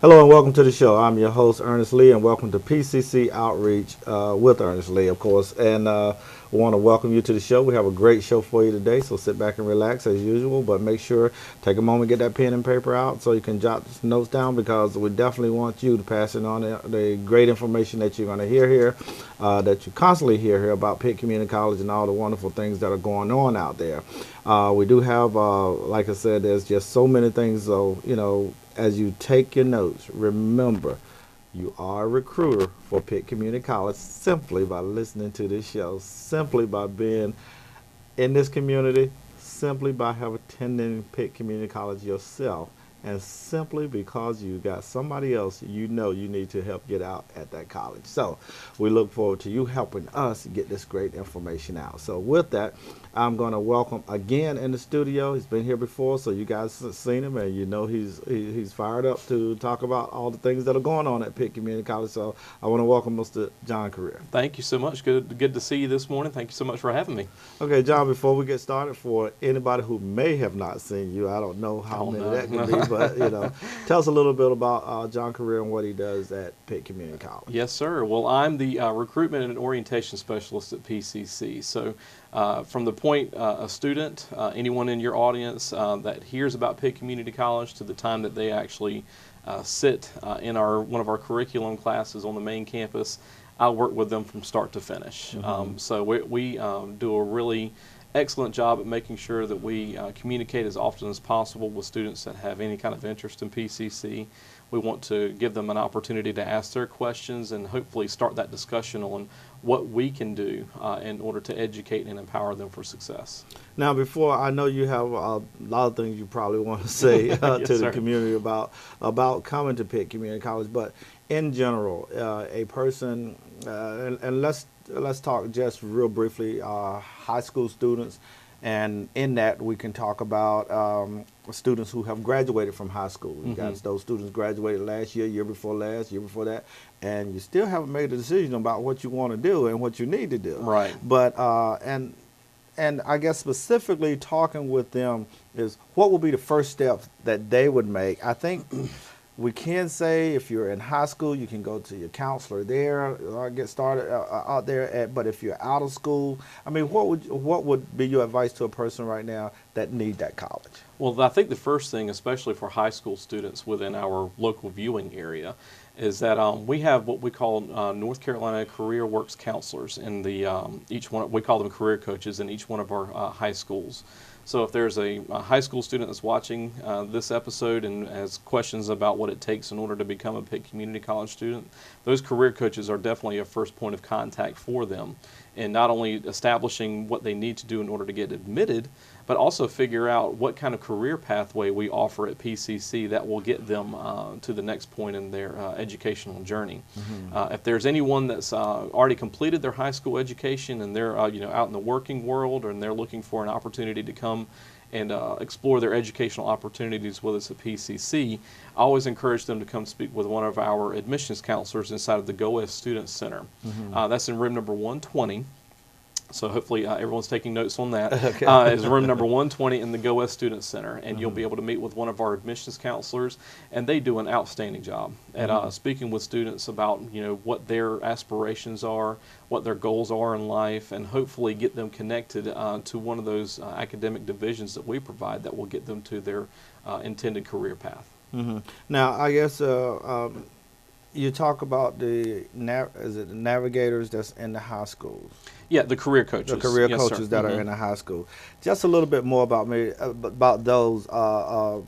Hello and welcome to the show. I'm your host, Ernest Lee, and welcome to PCC Outreach with Ernest Lee, of course. And we want to welcome you to the show. We have a great show for you today, so sit back and relax as usual, but make sure, take a moment, get that pen and paper out so you can jot some notes down, because we definitely want you to pass it on the great information that you're going to hear here, that you constantly hear here about Pitt Community College and all the wonderful things that are going on out there. We do have, like I said, there's just so many things, so, as you take your notes, remember, you are a recruiter for Pitt Community College simply by listening to this show, simply by being in this community, simply by attending Pitt Community College yourself, and simply because you got somebody else you need to help get out at that college. So we look forward to you helping us get this great information out. So with that, I'm going to welcome again in the studio. He's been here before, so you guys have seen him, and he's fired up to talk about all the things that are going on at Pitt Community College. So I want to welcome Mr. John Carrere. Thank you so much. Good to see you this morning. Thank you so much for having me. Okay, John, before we get started, for anybody who may have not seen you, I don't know how many that could be, but tell us a little bit about John Carrere and what he does at Pitt Community College. Yes, sir. Well, I'm the recruitment and orientation specialist at PCC. So from the point a student, anyone in your audience that hears about Pitt Community College to the time that they actually sit in one of our curriculum classes on the main campus, I work with them from start to finish. Mm-hmm. So we do a really excellent job at making sure that we communicate as often as possible with students that have any kind of interest in PCC. We want to give them an opportunity to ask their questions and hopefully start that discussion on what we can do in order to educate and empower them for success. Now, before, I know you have a lot of things you probably want to say Yes, to the sir. community about coming to Pitt Community College, but in general, a person, and let's talk just real briefly, high school students, and in that we can talk about students who have graduated from high school. You got those students graduated last year, year before last, year before that, and you still haven't made a decision about what you want to do and what you need to do. Right. But and I guess specifically talking with them is what would be the first steps that they would make. I think we can say if you're in high school, you can go to your counselor there or get started out there. But if you're out of school, I mean, what would be your advice to a person right now that need that college? Well, I think the first thing, especially for high school students within our local viewing area, is that we have what we call North Carolina Career Works counselors in each one. We call them career coaches in each one of our high schools. So if there's a high school student that's watching this episode and has questions about what it takes in order to become a Pitt Community College student, those career coaches are definitely a first point of contact for them, and not only establishing what they need to do in order to get admitted, but also figure out what kind of career pathway we offer at PCC that will get them to the next point in their educational journey. If there's anyone that's already completed their high school education and they're out in the working world, and they're looking for an opportunity to come and explore their educational opportunities with us at PCC, I always encourage them to come speak with one of our admissions counselors inside of the Go West Student Center. That's in room number 120. So hopefully everyone's taking notes on that. Okay. Is room number 120 in the Go West Student Center, and you'll be able to meet with one of our admissions counselors, and they do an outstanding job at speaking with students about what their aspirations are, what their goals are in life, and hopefully get them connected to one of those academic divisions that we provide that will get them to their intended career path. Now, I guess you talk about the navigators that's in the high schools. Yeah, the career coaches. The career Yes, coaches sir. that are in the high school. Just a little bit more about those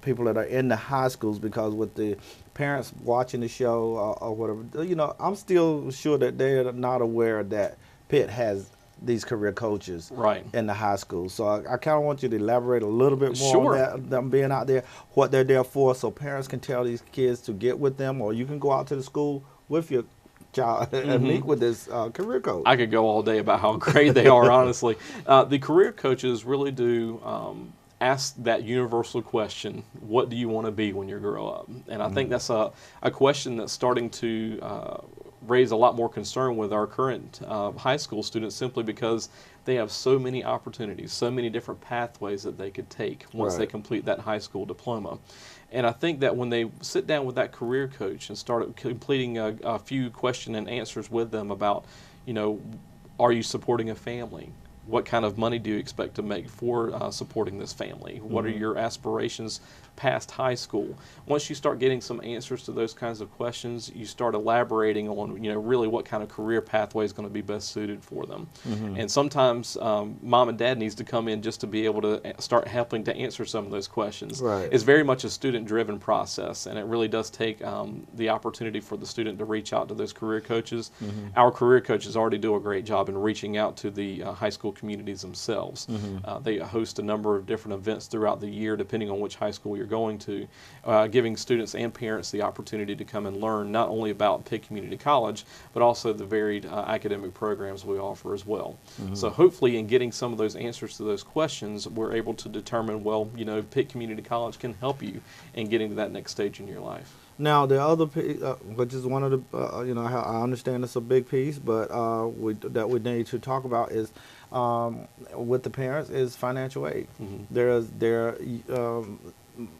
people that are in the high schools, because with the parents watching the show or whatever, I'm still sure that they're not aware that Pitt has these career coaches in the high school. So I kind of want you to elaborate a little bit more on that, them being out there, what they're there for, so parents can tell these kids to get with them, or you can go out to the school with your child and meet with this career coach. I could go all day about how great they are, honestly. The career coaches really do ask that universal question, what do you want to be when you grow up? And I think that's a question that's starting to raise a lot more concern with our current high school students, simply because they have so many opportunities, so many different pathways that they could take once they complete that high school diploma. And I think that when they sit down with that career coach and start completing a few question and answers with them about, are you supporting a family? What kind of money do you expect to make for supporting this family? What are your aspirations past high school? Once you start getting some answers to those kinds of questions, you start elaborating on, really what kind of career pathway is going to be best suited for them. And sometimes mom and dad needs to come in just to be able to start helping to answer some of those questions. It's very much a student-driven process, and it really does take the opportunity for the student to reach out to those career coaches. Our career coaches already do a great job in reaching out to the high school communities themselves. They host a number of different events throughout the year, depending on which high school you're going to, giving students and parents the opportunity to come and learn not only about Pitt Community College, but also the varied academic programs we offer as well. So hopefully in getting some of those answers to those questions, we're able to determine, well, Pitt Community College can help you in getting to that next stage in your life. Now, the other piece, which is one of the, I understand it's a big piece, but that we need to talk about is with the parents is financial aid.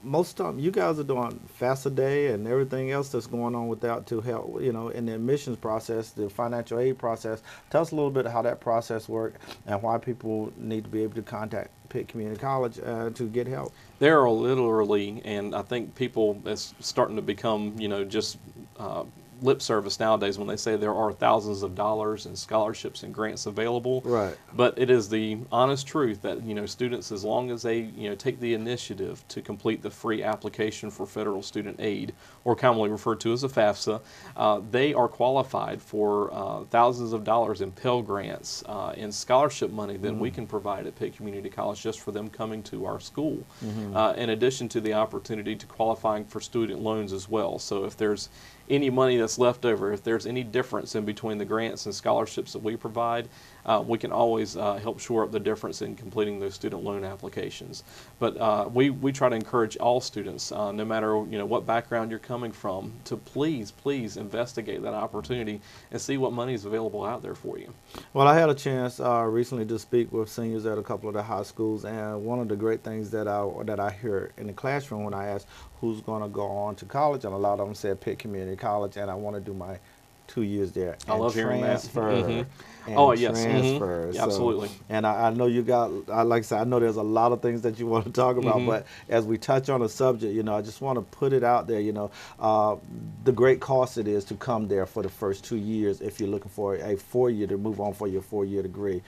Most of you guys are doing FAFSA Day and everything else that's going on with that to help, in the admissions process, the financial aid process. Tell us a little bit how that process works and why people need to be able to contact Pitt Community College to get help. There are literally, and I think people, it's starting to become, just lip service nowadays when they say there are thousands of dollars in scholarships and grants available. But it is the honest truth that, students, as long as they, take the initiative to complete the free application for federal student aid, or commonly referred to as a FAFSA, they are qualified for thousands of dollars in Pell Grants and scholarship money that we can provide at Pitt Community College just for them coming to our school, in addition to the opportunity to qualifying for student loans as well. So if there's any money that's left over, if there's any difference in between the grants and scholarships that we provide, we can always help shore up the difference in completing those student loan applications. But we try to encourage all students, no matter what background you're coming from, to please investigate that opportunity and see what money is available out there for you. Well, I had a chance recently to speak with seniors at a couple of the high schools, and one of the great things that I hear in the classroom when I ask who's going to go on to college, and a lot of them said Pitt Community College, and I want to do my 2 years there. I love hearing that. Transfer. Transfer. So, absolutely. And I know you got, like I said, I know there's a lot of things that you want to talk about, but as we touch on the subject, I just want to put it out there, the great cost it is to come there for the first 2 years if you're looking for a 4-year to move on for your 4-year degree.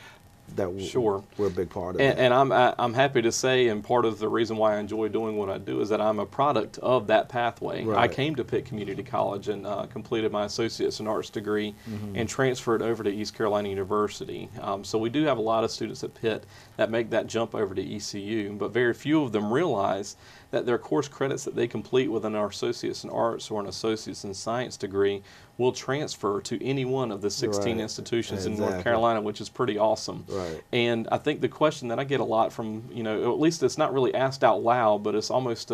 That we're a big part of. And I'm happy to say, and part of the reason why I enjoy doing what I do is that I'm a product of that pathway. I came to Pitt Community College and completed my Associate's in Arts degree and transferred over to East Carolina University. So we do have a lot of students at Pitt that make that jump over to ECU, but very few of them realize that their course credits that they complete with an Associate's in Arts or an Associate's in Science degree will transfer to any one of the 16 institutions in North Carolina, which is pretty awesome. And I think the question that I get a lot from, at least it's not really asked out loud, but it's almost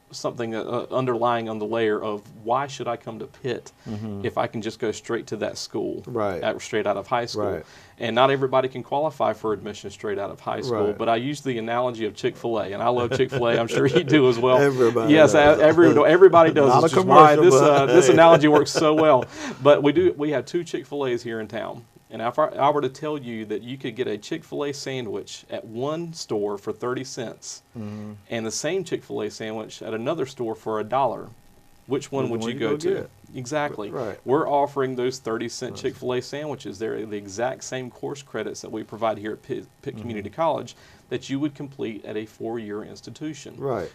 something underlying on the layer of why should I come to Pitt if I can just go straight to that school, straight out of high school. And not everybody can qualify for admission straight out of high school, but I use the analogy of Chick-fil-A, and I love Chick-fil-A. I'm sure you do as well. Everybody yes, does. Everybody does. Not which a is why commercial, this analogy works so well. But we have 2 Chick-fil-A's here in town. And if I were to tell you that you could get a Chick-fil-A sandwich at one store for 30 cents and the same Chick-fil-A sandwich at another store for $1, which one would you go to? Get? Exactly. We're offering those 30-cent Chick-fil-A sandwiches. They're the exact same course credits that we provide here at Pitt Community College that you would complete at a 4-year institution.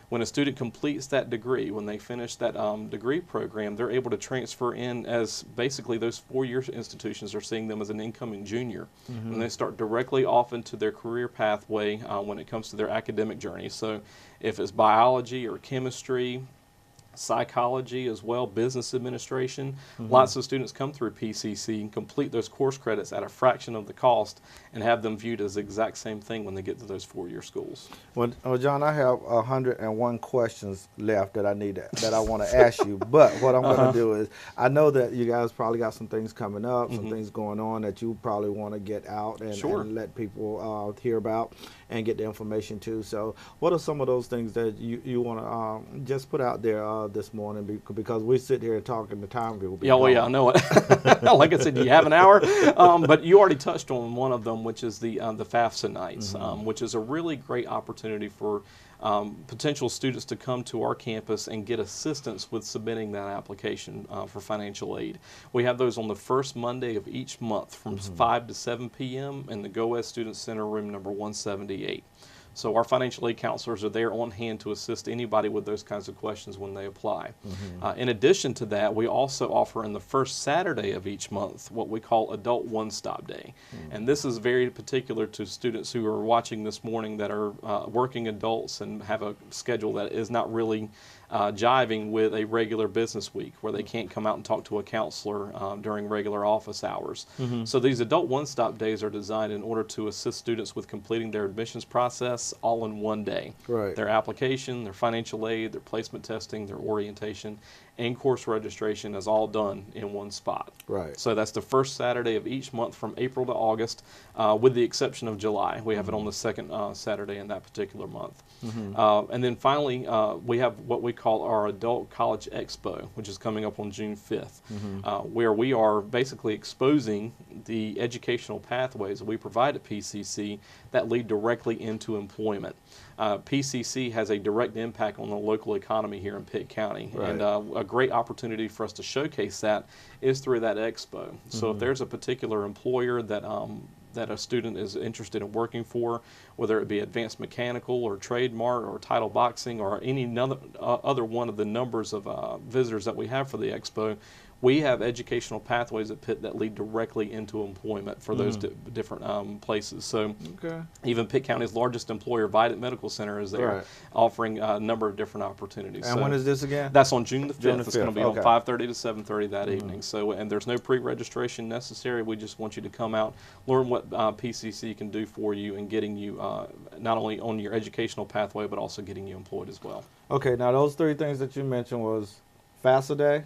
When a student completes that degree, when they finish that degree program, they're able to transfer in as basically those 4-year institutions are seeing them as an incoming junior. And they start directly off into their career pathway when it comes to their academic journey. So if it's biology or chemistry, psychology as well, business administration. Lots of students come through PCC and complete those course credits at a fraction of the cost and have them viewed as the exact same thing when they get to those four-year schools. Well, John, I have 101 questions left that I want to ask you. But what I'm going to do is, I know that you guys probably got some things coming up, some things going on that you probably want to get out and let people hear about and get the information too. So what are some of those things that you want to just put out there this morning? Because we sit here talking, the time will be gone. Yeah, I know it. Like I said, do you have an hour? But you already touched on one of them, which is the FAFSA nights, which is a really great opportunity for potential students to come to our campus and get assistance with submitting that application for financial aid. We have those on the first Monday of each month from 5 to 7 p.m. in the Go West Student Center, room number 178. So our financial aid counselors are there on hand to assist anybody with those kinds of questions when they apply. In addition to that, we also offer on the first Saturday of each month what we call Adult One-Stop Day. And this is very particular to students who are watching this morning that are working adults and have a schedule that is not really jiving with a regular business week where they can't come out and talk to a counselor during regular office hours. So these Adult One-Stop Days are designed in order to assist students with completing their admissions process all in one day. Right. Their application, their financial aid, their placement testing, their orientation, and course registration is all done in one spot. Right. So that's the first Saturday of each month from April to August, with the exception of July. We have it on the second Saturday in that particular month. And then finally, we have what we call our Adult College Expo, which is coming up on June 5th, where we are basically exposing the educational pathways that we provide at PCC that lead directly into employment. PCC has a direct impact on the local economy here in Pitt County, and a great opportunity for us to showcase that is through that expo. So if there's a particular employer that that a student is interested in working for, whether it be Advanced Mechanical or Trademark or Title Boxing or any other one of the numbers of visitors that we have for the expo, we have educational pathways at Pitt that lead directly into employment for those different places. So even Pitt County's largest employer, Vidant Medical Center, is there offering a number of different opportunities. And when is this again? That's on June the 5th. June the It's going to 5th. be on 5:30 to 7:30 that evening. So, and there's no pre-registration necessary. We just want you to come out, learn what PCC can do for you, and getting you not only on your educational pathway, but also getting you employed as well. Okay, now those three things that you mentioned was FAFSA Day.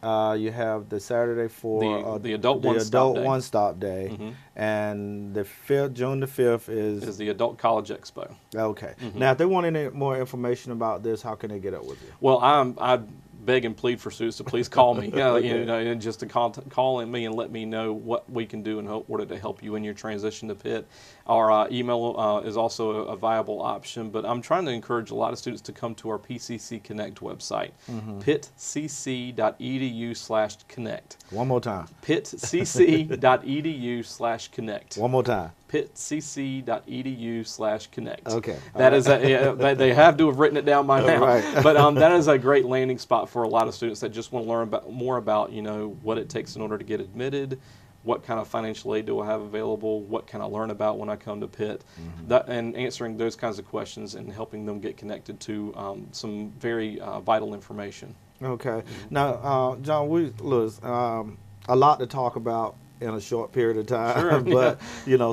You have the Saturday for the Adult One-Stop Day, and the 5th, June the 5th is the Adult College Expo. Okay. Now, if they want any more information about this, how can they get up with you? Well, I beg and plead for students to please call me, and just to call me and let me know what we can do in order to help you in your transition to Pitt. Our email is also a viable option, but I'm trying to encourage a lot of students to come to our PCC Connect website, pittcc.edu/connect. One more time. pittcc.edu/connect. One more time. pittcc.edu/connect. Okay. That is they have to have written it down by now. Right. But that is a great landing spot for a lot of students that just want to learn more about what it takes in order to get admitted, what kind of financial aid do I have available, what can I learn about when I come to Pitt, and answering those kinds of questions and helping them get connected to some very vital information. Okay. Now, John, look, a lot to talk about in a short period of time, but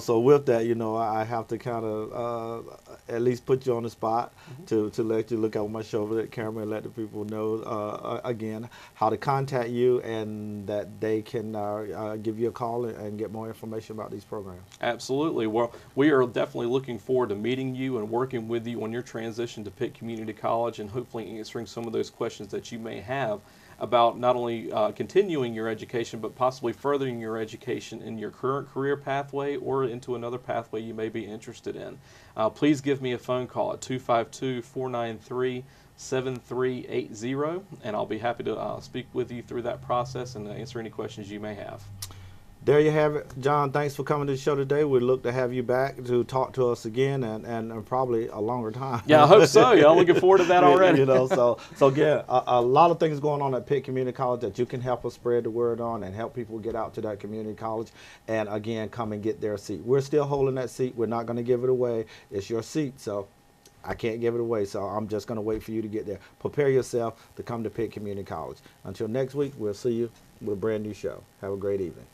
so with that, I have to kind of at least put you on the spot to let you look over my shoulder at camera and let the people know again how to contact you and that they can give you a call and get more information about these programs. Absolutely. Well, we are definitely looking forward to meeting you and working with you on your transition to Pitt Community College and hopefully answering some of those questions that you may have about not only continuing your education, but possibly furthering your education in your current career pathway or into another pathway you may be interested in. Please give me a phone call at 252-493-7380, and I'll be happy to speak with you through that process and answer any questions you may have. There you have it. John, thanks for coming to the show today. We'd look to have you back to talk to us again and probably a longer time. Yeah, I hope so. I'm looking forward to that already. So again, a lot of things going on at Pitt Community College that you can help us spread the word on and help people get out to that community college and, again, come and get their seat. We're still holding that seat. We're not going to give it away. It's your seat. So I can't give it away, so I'm just going to wait for you to get there. Prepare yourself to come to Pitt Community College. Until next week, we'll see you with a brand new show. Have a great evening.